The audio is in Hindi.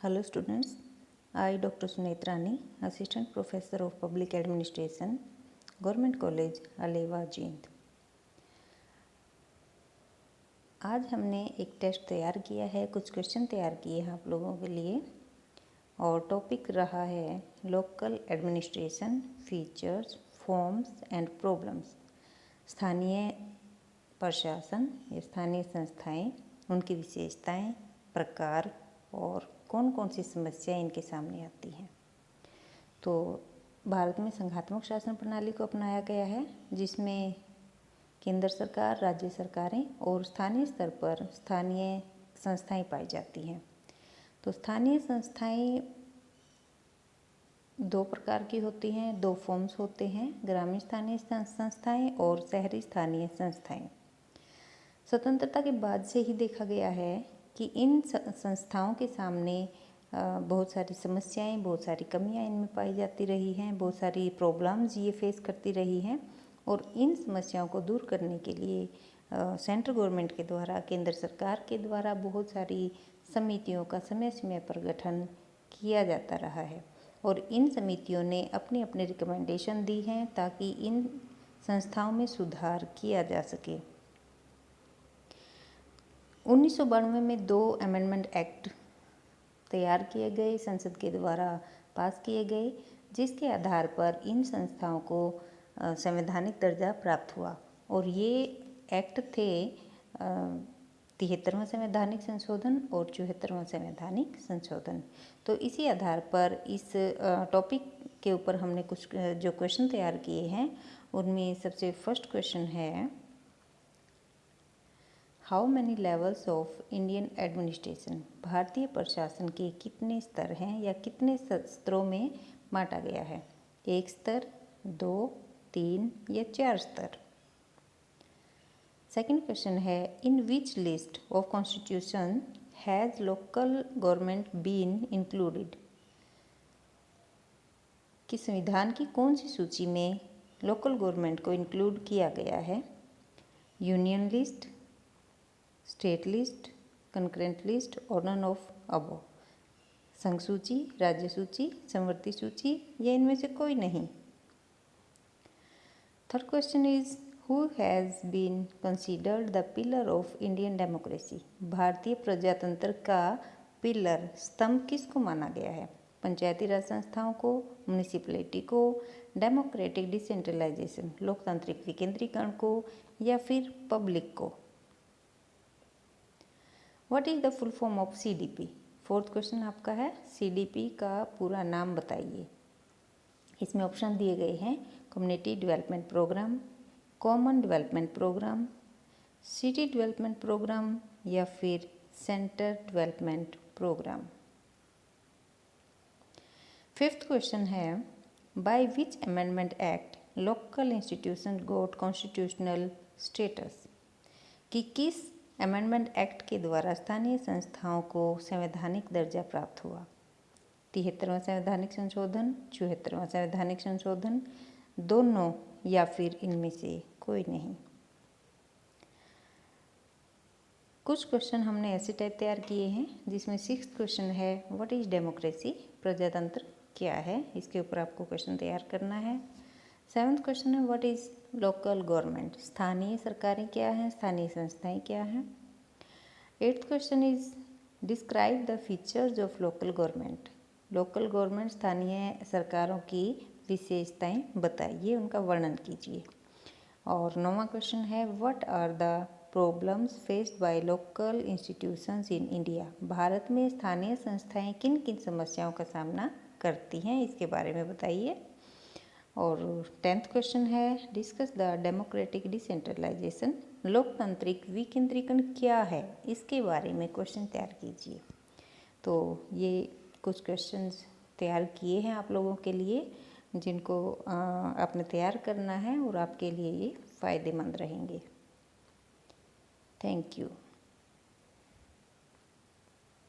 Hello students, I Dr. Sunetrani, Assistant Professor of Public Administration, Government College, Alewa Jind. आज हमने एक टेस्ट तैयार किया है, कुछ क्वेश्चन तैयार किए हैं आप लोगों के लिए और टॉपिक रहा है local administration features, forms and problems. स्थानीय प्रशासन या स्थानीय संस्थाएं, उनकी विशेषताएं, प्रकार और कौन कौन सी समस्याएं इनके सामने आती हैं। तो भारत में संघात्मक शासन प्रणाली को अपनाया गया है, जिसमें केंद्र सरकार, राज्य सरकारें और स्थानीय स्तर पर स्थानीय संस्थाएं पाई जाती हैं। तो स्थानीय संस्थाएं दो प्रकार की होती हैं, दो फॉर्म्स होते हैं, ग्रामीण स्थानीय संस्थाएं और शहरी स्थानीय संस्थाएं। स्वतंत्रता के बाद से ही देखा गया है कि इन संस्थाओं के सामने बहुत सारी समस्याएं, बहुत सारी कमियां इनमें पाई जाती रही हैं, बहुत सारी प्रॉब्लम्स ये फेस करती रही हैं और इन समस्याओं को दूर करने के लिए सेंट्रल गवर्नमेंट के द्वारा, केंद्र सरकार के द्वारा बहुत सारी समितियों का समय समय पर गठन किया जाता रहा है और इन समितियों ने अपने अपने रिकमेंडेशन दी हैं ताकि इन संस्थाओं में सुधार किया जा सके। 1992 में 2 अमेंडमेंट एक्ट तैयार किए गए, संसद के द्वारा पास किए गए, जिसके आधार पर इन संस्थाओं को संवैधानिक दर्जा प्राप्त हुआ और ये एक्ट थे 73वां संवैधानिक संशोधन और 74वां संवैधानिक संशोधन। तो इसी आधार पर इस टॉपिक के ऊपर हमने कुछ जो क्वेश्चन तैयार किए हैं, उनमें सबसे फर्स्ट क्वेश्चन है, how many levels of Indian administration? भारतीय प्रशासन के कितने स्तर हैं या कितने स्तरों में बांटा गया है? 1 स्तर, 2, 3 या 4 स्तर? सेकंड क्वेश्चन है, in which list of constitution has local government been included? कि संविधान की कौन सी सूची में लोकल गवर्नमेंट को इंक्लूड किया गया है? Union list, state list, concurrent list और नन ऑफ अबव? संघ सूची, राज्य सूची, समवर्ती सूची या इनमें से कोई नहीं? Third question is, who has been considered the pillar of Indian democracy? भारतीय प्रजातंत्र का पिलर, स्तंभ किसको माना गया है? पंचायती राज संस्थाओं को, म्यूनिसिपैलिटी को, डेमोक्रेटिक डिसेंट्रलाइजेशन, लोकतांत्रिक विकेंद्रीकरण को या फिर पब्लिक को? What is the full form of CDP? Fourth question आपका है, CDP का पूरा नाम बताइए। इसमें ऑप्शन दिए गए हैं, community development programme, common development programme, city development programme या फिर centre development programme. Fifth question है, by which amendment act local institution got constitutional status? कि किस अमेंडमेंट एक्ट के द्वारा स्थानीय संस्थाओं को संवैधानिक दर्जा प्राप्त हुआ? 73वां संवैधानिक संशोधन, 74वां संवैधानिक संशोधन, दोनों या फिर इनमें से कोई नहीं? कुछ क्वेश्चन हमने ऐसे टाइप तैयार किए हैं, जिसमें 6th क्वेश्चन है, व्हाट इज डेमोक्रेसी? प्रजातंत्र क्या है? इसके ऊपर आपको क्वेश्चन तैयार करना है। 7th क्वेश्चन है, व्हाट इज लोकल गवर्नमेंट? स्थानीय सरकारें क्या हैं, स्थानीय संस्थाएं क्या हैं? 8th question is, describe the features of local government? Local government, स्थानीय सरकारों की विशेषताएं बताइए, उनका वर्णन कीजिए। और 9वां क्वेश्चन है, what are the problems faced by local institutions in India? भारत में स्थानीय संस्थाएं किन किन समस्याओं का सामना करती हैं, इसके बारे में बताइए। और 10th क्वेश्चन है, डिस्कस द डेमोक्रेटिक डिसेंट्रलाइजेशन? लोकतांत्रिक विकेंद्रीकरण क्या है, इसके बारे में क्वेश्चन तैयार कीजिए। तो ये कुछ क्वेश्चंस तैयार किए हैं आप लोगों के लिए, जिनको आपने तैयार करना है और आपके लिए ये फ़ायदेमंद रहेंगे। Thank you.